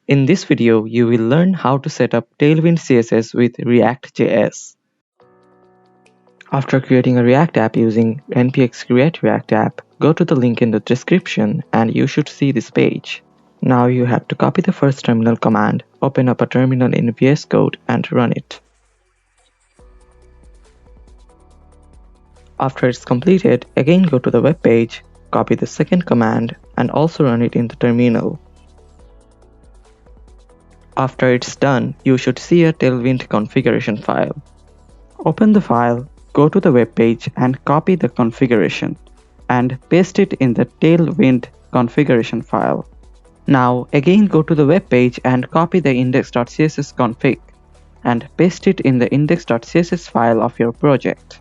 In this video, you will learn how to set up Tailwind CSS with React.js. After creating a React app using npx create React app, go to the link in the description and you should see this page. Now you have to copy the first terminal command, open up a terminal in VS Code and run it. After it's completed, again go to the web page, copy the second command and also run it in the terminal. After it's done, you should see a Tailwind configuration file. Open the file, go to the web page and copy the configuration and paste it in the Tailwind configuration file. Now again go to the web page and copy the index.css config and paste it in the index.css file of your project.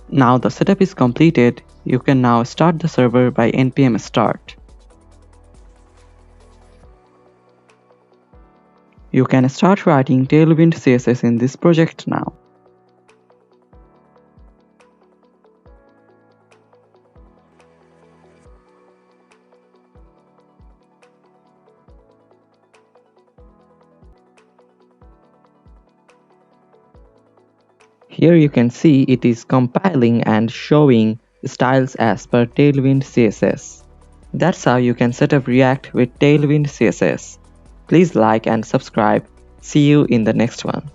Now the setup is completed, you can now start the server by npm start. You can start writing Tailwind CSS in this project now. Here you can see it is compiling and showing styles as per Tailwind CSS. That's how you can set up React with Tailwind CSS. Please like and subscribe. See you in the next one.